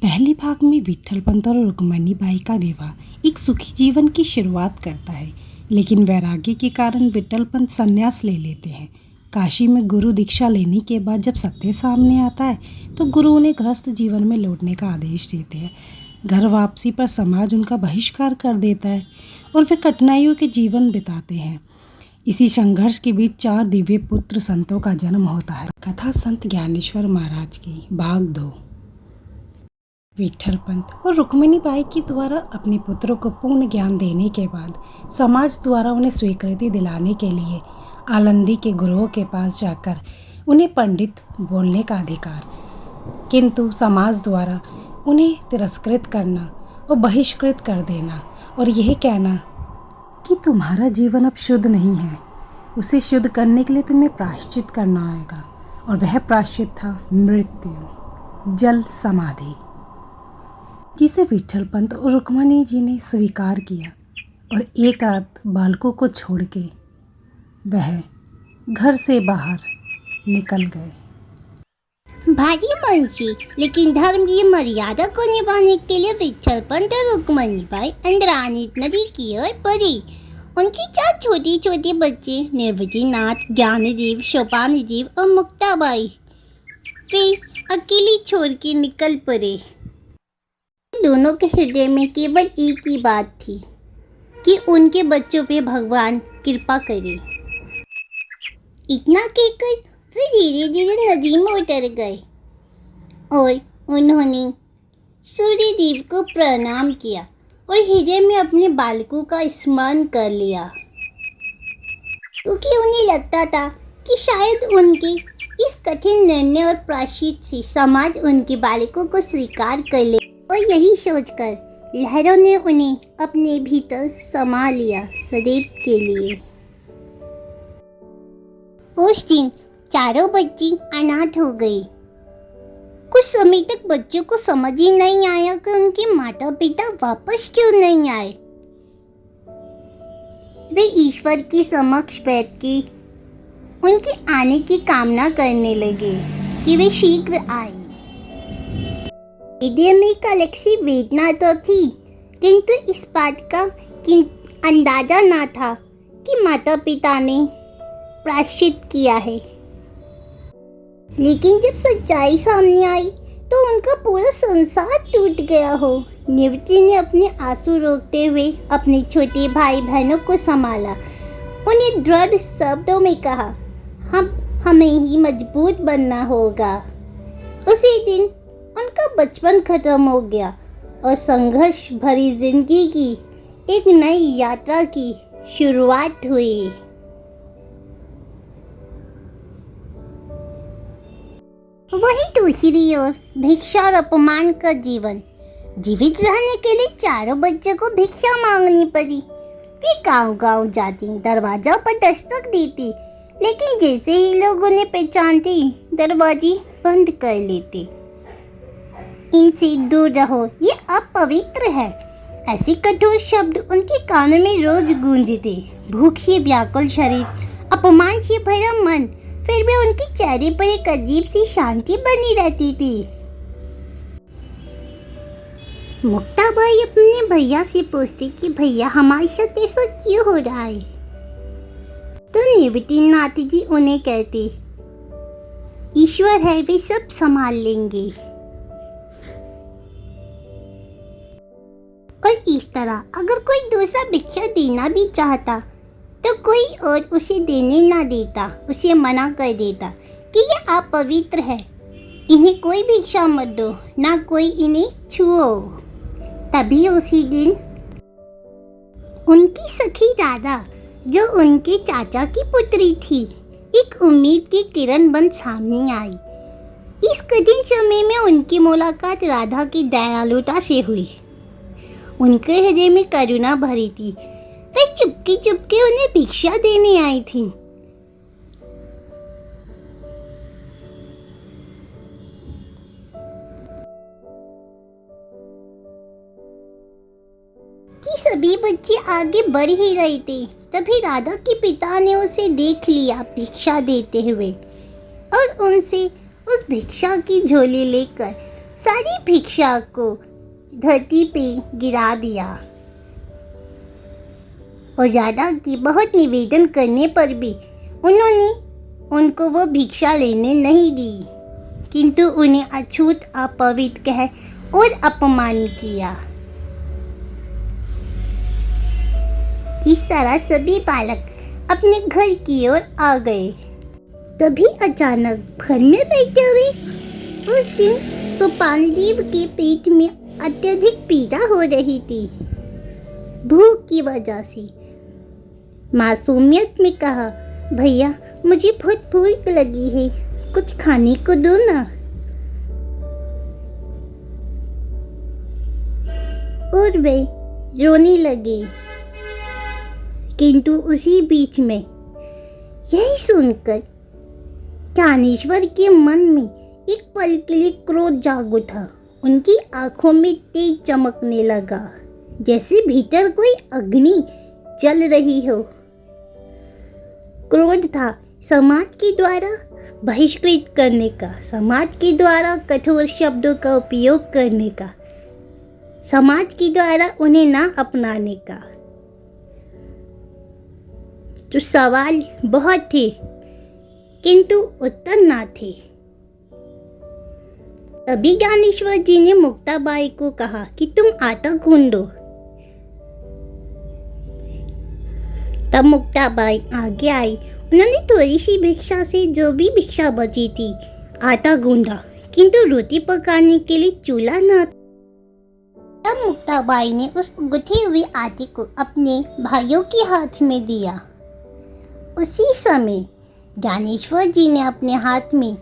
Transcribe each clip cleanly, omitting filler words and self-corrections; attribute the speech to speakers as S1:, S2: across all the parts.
S1: पहले भाग में विट्ठल पंत और रुक्मणी बाई का विवाह एक सुखी जीवन की शुरुआत करता है, लेकिन वैराग्य के कारण विट्ठल पंत संन्यास ले लेते हैं। काशी में गुरु दीक्षा लेने के बाद जब सत्य सामने आता है तो गुरु उन्हें गृहस्थ जीवन में लौटने का आदेश देते हैं। घर वापसी पर समाज उनका बहिष्कार कर देता है और वे कठिनाइयों के जीवन बिताते हैं। इसी संघर्ष के बीच 4 दिव्य पुत्र संतों का जन्म होता है। कथा संत ज्ञानेश्वर महाराज की भाग 2। विट्ठल पंत और रुक्मणी बाई के द्वारा अपने पुत्रों को पूर्ण ज्ञान देने के बाद समाज द्वारा उन्हें स्वीकृति दिलाने के लिए आलंदी के गुरुओं के पास जाकर उन्हें पंडित बोलने का अधिकार, किंतु समाज द्वारा उन्हें तिरस्कृत करना और बहिष्कृत कर देना और यह कहना कि तुम्हारा जीवन अब शुद्ध नहीं है, उसे शुद्ध करने के लिए तुम्हें प्रायश्चित करना आएगा। और वह प्रायश्चित था मृत्यु, जल समाधि, जिसे विट्ठल पंत और रुक्मणी जी ने स्वीकार किया और एक रात बालकों को छोड़ के वह घर से बाहर निकल गए।
S2: भारी मन से लेकिन धर्म की मर्यादा को निभाने के लिए विट्ठल पंत और रुक्मणी बाई इंद्रायणी नदी की ओर बढ़े। उनके 4 छोटे छोटे बच्चे निर्वती नाथ, ज्ञानदेव, सोपानदेव और मुक्ताबाई वे अकेले छोड़ के निकल पड़े। दोनों के हृदय में केवल एक ही बात थी कि उनके बच्चों पे भगवान कृपा करे। इतना कहकर वे धीरे धीरे नदी में उतर गए और उन्होंने सूर्य देव को प्रणाम किया और हृदय में अपने बालकों का स्मरण कर लिया, क्योंकि उन्हें लगता था कि शायद उनके इस कठिन निर्णय और प्रायश्चित से समाज उनके बालकों को स्वीकार कर ले। और यही सोचकर लहरों ने उन्हें अपने भीतर समा लिया सदैव के लिए। उस दिन चारों बच्चे अनाथ हो गए। कुछ समय तक बच्चों को समझ ही नहीं आया कि उनके माता पिता वापस क्यों नहीं आए। वे ईश्वर के समक्ष बैठ के उनके आने की कामना करने लगे कि वे शीघ्र आए। हृदय में एक अलग सी वेदना तो थी, किंतु इस बात का अंदाजा ना था कि माता पिता ने प्रायश्चित किया है। लेकिन जब सच्चाई सामने आई तो उनका पूरा संसार टूट गया हो। निवृत्ति ने अपने आंसू रोकते हुए अपने छोटे भाई बहनों को संभाला। उन्हें दृढ़ शब्दों में कहा, हमें ही मजबूत बनना होगा। उसी दिन उनका बचपन खत्म हो गया और संघर्ष भरी जिंदगी की एक नई यात्रा की शुरुआत हुई। वही दूसरी ओर भिक्षा और अपमान का जीवन। जीवित रहने के लिए चारों बच्चों को भिक्षा मांगनी पड़ी। वे गांव-गांव जाती, दरवाजा पर दस्तक देती, लेकिन जैसे ही लोग उन्हें पहचानते दरवाजे बंद कर लेते। इनसे दूर रहो, ये अपवित्र है, ऐसे कठोर शब्द उनके कानों में रोज गूंजते। भूख से व्याकुल शरीर, अपमान से भरा मन, फिर भी उनके चेहरे पर एक अजीब सी शांति बनी रहती थी। मुक्ताबाई अपने भैया से पूछती कि भैया हमारे साथ ऐसा क्यों हो रहा है, तो निवृत्ति नाथ जी उन्हें कहते, ईश्वर है, वे सब संभाल लेंगे। और इस तरह अगर कोई दूसरा भिक्षा देना भी चाहता तो कोई और उसे देने ना देता, उसे मना कर देता कि ये अपवित्र है, इन्हें कोई भिक्षा मत दो, ना कोई इन्हें छुओ। तभी उसी दिन उनकी सखी राधा, जो उनके चाचा की पुत्री थी, एक उम्मीद की किरण बन सामने आई। इस कठिन समय में उनकी मुलाकात राधा की दयालुता से हुई। उनके हृदय में करुणा भरी थी। वे चुपके चुपके उन्हें भिक्षा देने आई थी। कि सभी बच्चे आगे बढ़ ही रहे थे, तभी राधा के पिता ने उसे देख लिया भिक्षा देते हुए और उनसे उस भिक्षा की झोली लेकर सारी भिक्षा को धरती पे गिरा दिया और राधा की बहुत निवेदन करने पर भी उन्होंने उनको वो भिक्षा लेने नहीं दी, किंतु उन्हें अछूत अपवित्र कह और अपमान किया। इस तरह सभी बालक अपने घर की ओर आ गए। तभी अचानक घर में बैठे हुए उस दिन सोपानदेव के पेट में अत्यधिक पीड़ा हो रही थी, भूख की वजह से। मासूमियत में कहा, भैया मुझे बहुत भूख लगी है, कुछ खाने को दो ना। और वे रोने लगे, किंतु उसी बीच में यही सुनकर ज्ञानेश्वर के मन में एक पल के लिए क्रोध जाग उठा। उनकी आंखों में तेज चमकने लगा, जैसे भीतर कोई अग्नि जल रही हो। क्रोध था समाज के द्वारा बहिष्कृत करने का, समाज के द्वारा कठोर शब्दों का उपयोग करने का, समाज के द्वारा उन्हें ना अपनाने का। तो सवाल बहुत थे, किंतु उत्तर ना थे। तभी ज्ञानेश्वर जी ने मुक्ताबाई को कहा कि तुम आटा गूंदो। तब मुक्ताबाई आगे आई। उन्होंने थोड़ी सी भिक्षा से जो भी भिक्षा बची थी आटा गूंदा, किंतु रोटी पकाने के लिए चूल्हा न था। तब मुक्ताबाई ने उस गुथे हुए आटे को अपने भाइयों के हाथ में दिया। उसी समय ज्ञानेश्वर जी ने अपने हाथ में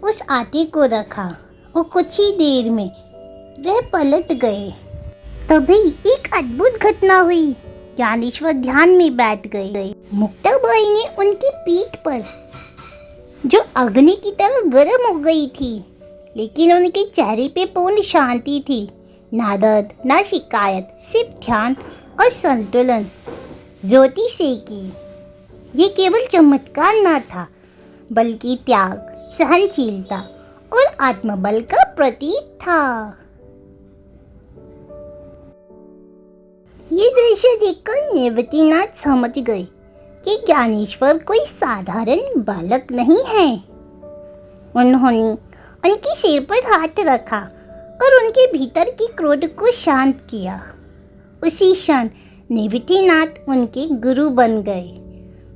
S2: उस आटे को रखा और कुछ ही देर में वह पलट गए। तभी एक अद्भुत घटना हुई। ज्ञानेश्वर ध्यान में बैठ गए। मुक्ताबाई ने उनकी पीठ पर, जो अग्नि की तरह गर्म हो गई थी, लेकिन उनके चेहरे पे पूर्ण शांति थी, ना दर्द ना शिकायत, सिर्फ ध्यान और संतुलन। रोटी सेकी। ये केवल चमत्कार न था, बल्कि त्याग, सहनशीलता और आत्मबल का प्रतीक था। ये दृश्य देखकर निवृत्तिनाथ समझ गए कि ज्ञानेश्वर कोई साधारण बालक नहीं है। उन्होंने उनके सिर पर हाथ रखा और उनके भीतर के क्रोध को शांत किया। उसी क्षण निवृत्तिनाथ उनके गुरु बन गए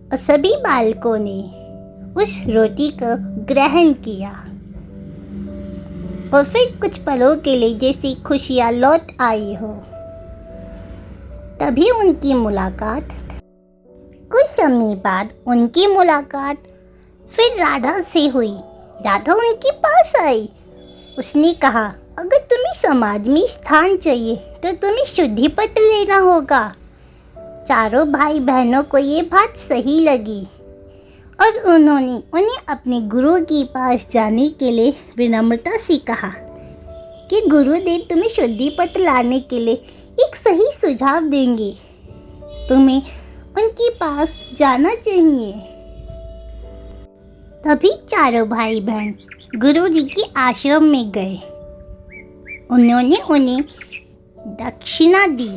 S2: और सभी बालकों ने उस रोटी को ग्रहण किया। और फिर कुछ पलों के लिए जैसी खुशियाँ लौट आई हो। तभी उनकी मुलाकात, कुछ समय बाद उनकी मुलाकात फिर राधा से हुई। राधा उनके पास आई। उसने कहा, अगर तुम्हें समाज में स्थान चाहिए तो तुम्हें शुद्धि पत्र लेना होगा। चारों भाई बहनों को ये बात सही लगी और उन्होंने उन्हें अपने गुरु के पास जाने के लिए विनम्रता से कहा कि गुरुदेव तुम्हें शुद्धि पत्र लाने के लिए एक सही सुझाव देंगे। तुम्हें उनके पास जाना चाहिए। तभी चारों भाई बहन गुरु जी के आश्रम में गए। उन्होंने उन्हें दक्षिणा दी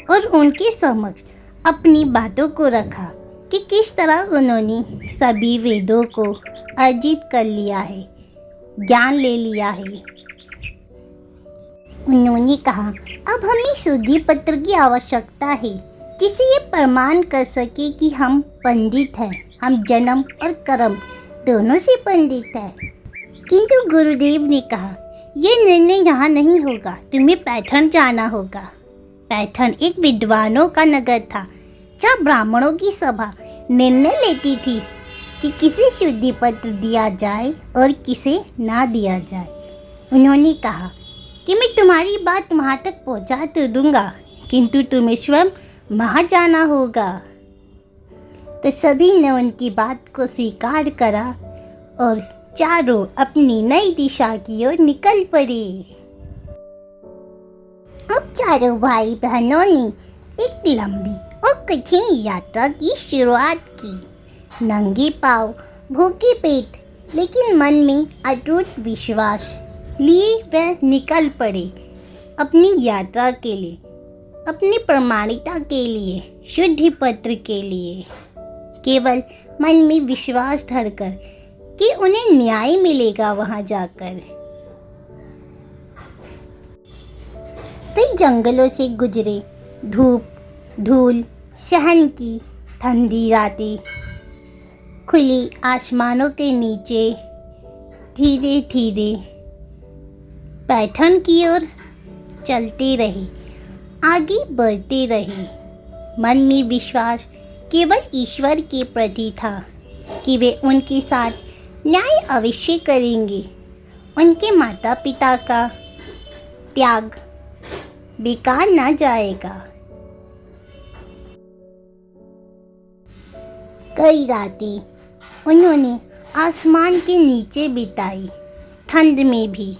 S2: और उनके समक्ष अपनी बातों को रखा कि किस तरह उन्होंने सभी वेदों को अर्जित कर लिया है, ज्ञान ले लिया है। उन्होंने कहा, अब हमें शुद्धि पत्र की आवश्यकता है जिससे ये प्रमाण कर सके कि हम पंडित हैं, हम जन्म और कर्म दोनों से पंडित हैं। किंतु गुरुदेव ने कहा, ये निर्णय यहाँ नहीं होगा, तुम्हें पैठण जाना होगा। पैठण एक विद्वानों का नगर था जहाँ ब्राह्मणों की सभा निर्णय लेती थी कि किसे शुद्धि पत्र दिया जाए और किसे ना दिया जाए। उन्होंने कहा कि मैं तुम्हारी बात वहाँ तक पहुँचा तो दूंगा, किंतु तुम्हें स्वयं वहाँ जाना होगा। तो सभी ने उनकी बात को स्वीकार करा और चारों अपनी नई दिशा की ओर निकल पड़े। अब चारों भाई बहनों ने एक लंबी और कठिन यात्रा की शुरुआत की। नंगे पांव, भूखे पेट, लेकिन मन में अटूट विश्वास। लिए वह निकल पड़े अपनी यात्रा के लिए, अपनी प्रामाणिकता के लिए, शुद्धि पत्र के लिए, केवल मन में विश्वास धरकर कि उन्हें न्याय मिलेगा वहां जाकर। कई जंगलों से गुजरे, धूप धूल सहन की ठंडी रातें, खुली आसमानों के नीचे धीरे धीरे पैठन की ओर चलते रहे, आगे बढ़ते रहे। मन में विश्वास केवल ईश्वर के प्रति था कि वे उनके साथ न्याय अवश्य करेंगे। उनके माता पिता का त्याग बेकार न जाएगा। कई रातें उन्होंने आसमान के नीचे बिताई, ठंड में भी।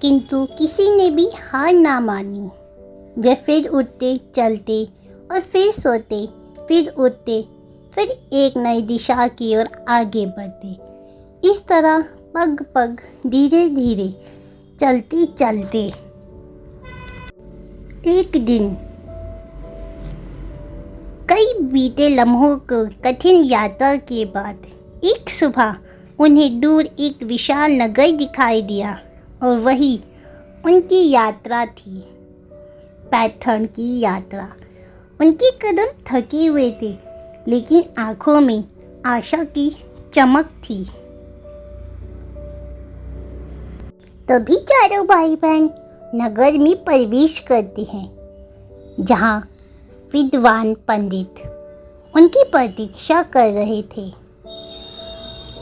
S2: किंतु किसी ने भी हार ना मानी। वे फिर उठते, चलते और फिर सोते, फिर उठते, फिर एक नई दिशा की ओर आगे बढ़ते। इस तरह पग पग धीरे धीरे चलते चलते एक दिन, कई बीते लम्हों को कठिन यात्रा के बाद, एक सुबह उन्हें दूर एक विशाल नगर दिखाई दिया और वही उनकी यात्रा थी, पैठन की यात्रा। उनके कदम थके हुए थे, लेकिन आंखों में आशा की चमक थी। तभी चारों भाई बहन नगर में प्रवेश करते हैं, जहां विद्वान पंडित उनकी प्रतीक्षा कर रहे थे।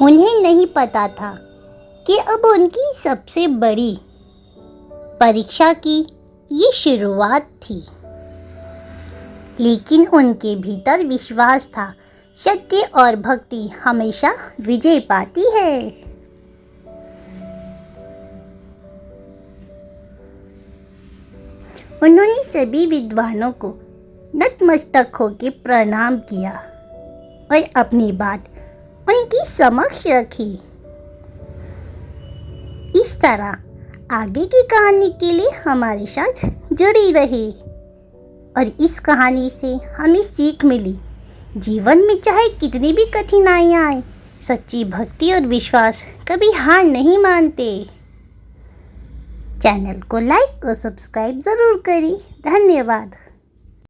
S2: उन्हें नहीं पता था कि अब उनकी सबसे बड़ी परीक्षा की ये शुरुआत थी, लेकिन उनके भीतर विश्वास था, सत्य और भक्ति हमेशा विजय पाती है। उन्होंने सभी विद्वानों को नतमस्तक होकर प्रणाम किया और अपनी बात उनकी समक्ष रखी। इस तरह आगे की कहानी के लिए हमारे साथ जुड़ी रही। और इस कहानी से हमें सीख मिली, जीवन में चाहे कितनी भी कठिनाइयाँ आए, सच्ची भक्ति और विश्वास कभी हार नहीं मानते। चैनल को लाइक और सब्सक्राइब ज़रूर करें। धन्यवाद।